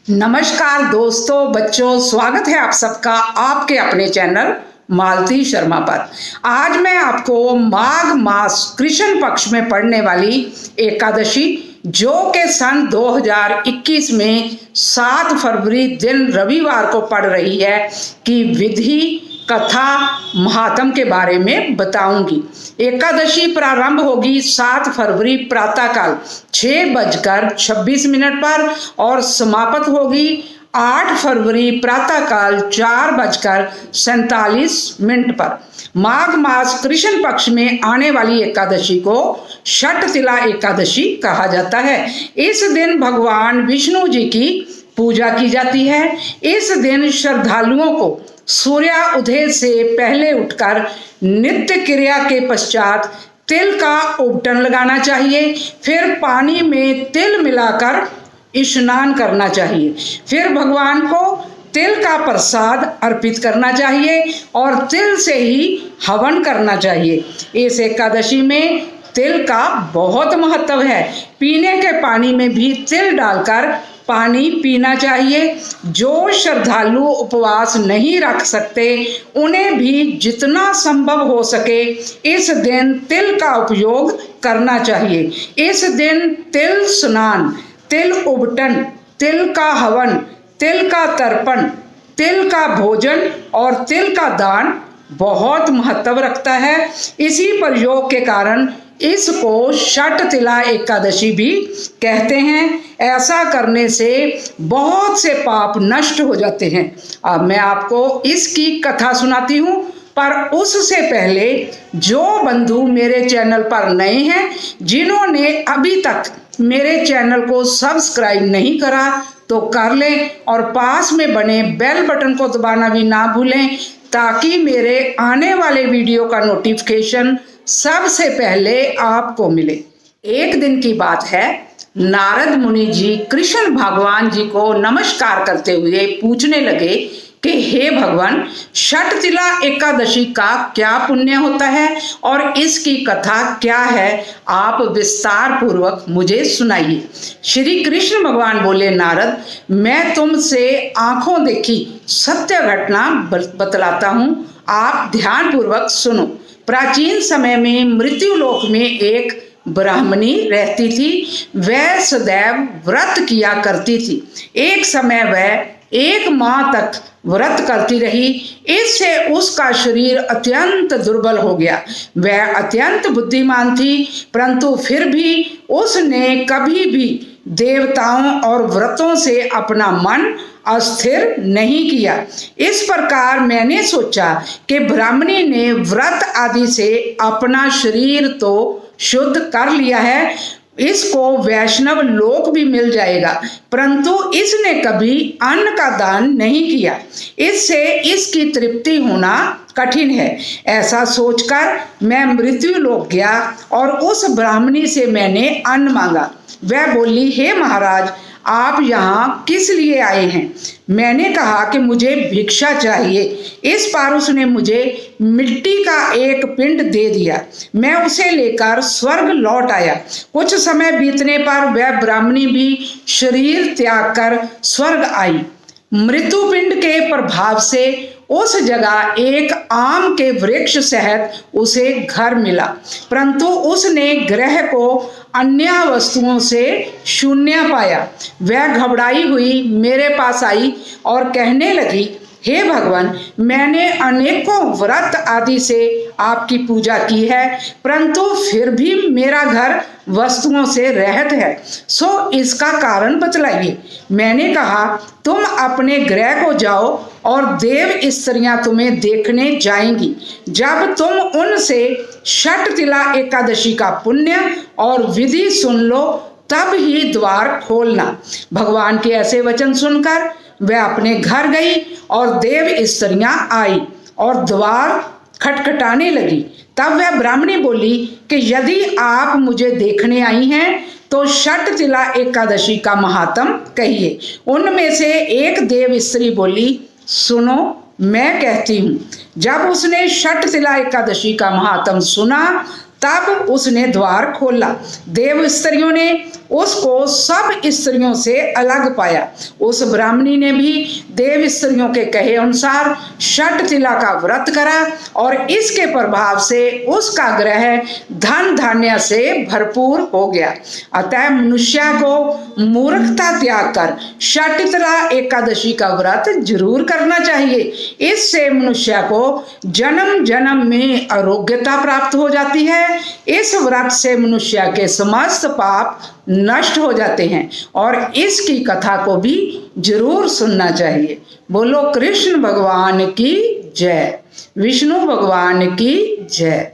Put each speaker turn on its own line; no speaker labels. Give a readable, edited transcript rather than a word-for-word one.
नमस्कार दोस्तों, बच्चों, स्वागत है आप सबका आपके अपने चैनल मालती शर्मा पर। आज मैं आपको माघ मास कृष्ण पक्ष में पड़ने वाली एकादशी जो कि सन 2021 में 7 फरवरी दिन रविवार को पड़ रही है कि विधि कथा महात्म के बारे में बताऊंगी। एकादशी प्रारंभ होगी 7 फरवरी प्रातःकाल 6:26 पर और समाप्त होगी 8 फरवरी प्रातःकाल 4:47 पर। माघ मास कृष्ण पक्ष में आने वाली एकादशी को षटतिला एकादशी कहा जाता है। इस दिन भगवान विष्णु जी की पूजा की जाती है। इस दिन श्रद्धालुओं को सूर्योदय से पहले उठकर नित्य क्रिया के पश्चात तिल का उबटन लगाना चाहिए। फिर पानी में तिल मिलाकर स्नान करना चाहिए। फिर भगवान को तिल का प्रसाद अर्पित करना चाहिए और तिल से ही हवन करना चाहिए। इस एकादशी में तिल का बहुत महत्व है। पीने के पानी में भी तिल डालकर पानी पीना चाहिए। जो श्रद्धालु उपवास नहीं रख सकते उन्हें भी जितना संभव हो सके इस दिन तिल का उपयोग करना चाहिए। इस दिन तिल स्नान, तिल उबटन, तिल का हवन, तिल का तर्पण, तिल का भोजन और तिल का दान बहुत महत्व रखता है। इसी प्रयोग के कारण इसको षटतिला एकादशी भी कहते हैं। ऐसा करने से बहुत से पाप नष्ट हो जाते हैं। अब मैं आपको इसकी कथा सुनाती हूँ, पर उससे पहले जो बंधु मेरे चैनल पर नए हैं, जिन्होंने अभी तक मेरे चैनल को सब्सक्राइब नहीं करा तो कर लें और पास में बने बेल बटन को दबाना भी ना भूलें ताकि मेरे आने वाले वीडियो का नोटिफिकेशन सबसे पहले आपको मिले। एक दिन की बात है, नारद मुनि जी कृष्ण भगवान जी को नमस्कार करते हुए पूछने लगे कि हे भगवान, षटतिला एकादशी का क्या पुण्य होता है और इसकी कथा क्या है, आप विस्तार पूर्वक मुझे सुनाइए। श्री कृष्ण भगवान बोले, नारद, मैं तुमसे आंखों देखी सत्य घटना बतलाता हूँ, आप ध्यान पूर्वक सुनो। प्राचीन समय में मृत्युलोक में एक ब्राह्मणी रहती थी। वह सदैव व्रत किया करती थी। एक समय वह 1 माह तक व्रत करती रही। इससे उसका शरीर अत्यंत दुर्बल हो गया। वह अत्यंत बुद्धिमान थी, परंतु फिर भी उसने कभी भी देवताओं और व्रतों से अपना मन अस्थिर नहीं किया। इस प्रकार मैंने सोचा कि ब्राह्मणी ने व्रत आदि से अपना शरीर तो शुद्ध कर लिया है, इसको वैष्णव लोक भी मिल जाएगा, परंतु इसने कभी अन्न का दान नहीं किया। इससे इसकी तृप्ति होना कठिन है। ऐसा सोचकर मैं मृत्युलोक गया और उस ब्राह्मणी से मैंने अन्न मांगा। वह बोली, हे महाराज, आप यहाँ किस लिए आए हैं? मैंने कहा कि मुझे भिक्षा चाहिए। इस पर उसने मुझे मिट्टी का एक पिंड दे दिया। मैं उसे लेकर स्वर्ग लौट आया। कुछ समय बीतने पर वह ब्राह्मणी भी शरीर त्याग कर स्वर्ग आई। मृत्यु पिंड के प्रभाव से उस जगह एक आम के वृक्ष सहित उसे घर मिला, परंतु उसने ग्रह को अन्य वस्तुओं से शून्य पाया। वह घबराई हुई मेरे पास आई और कहने लगी, हे भगवान, मैंने अनेकों व्रत आदि से आपकी पूजा की है, परंतु फिर भी मेरा घर वस्तुओं से रहित है, सो इसका कारण बतलाइए। मैंने कहा, तुम अपने गृह को जाओ और देव स्त्रियां तुम्हें देखने जाएंगी। जब तुम उनसे षटतिला एकादशी का पुण्य और विधि सुन लो तब ही द्वार खोलना। भगवान के ऐसे वचन सुनकर वह अपने घर गई और देव स्त्रियां आई और द्वार खटखटाने लगी। तब वह ब्राह्मणी बोली कि यदि आप मुझे देखने आई हैं तो षटतिला एकादशी का महात्म कहिए। उनमें से एक देव स्त्री बोली, सुनो, मैं कहती हूँ। जब उसने षटतिला एकादशी का महात्म सुना तब उसने द्वार खोला। देव स्त्रियों ने उसको सब स्त्रियों से अलग पाया। उस ब्राह्मणी ने भी देव स्त्रियों के कहे अनुसार षटतिला का व्रत करा और इसके प्रभाव से उसका ग्रह धन धान्य से भरपूर हो गया। अतः मनुष्य को मूर्खता त्याग कर षटतिला एकादशी का व्रत जरूर करना चाहिए। इससे मनुष्य को जन्म जन्म में आरोग्यता प्राप्त हो जाती है। इस व्रत से मनुष्य के समस्त पाप नष्ट हो जाते हैं और इसकी कथा को भी जरूर सुनना चाहिए। बोलो कृष्ण भगवान की जय, विष्णु भगवान की जय।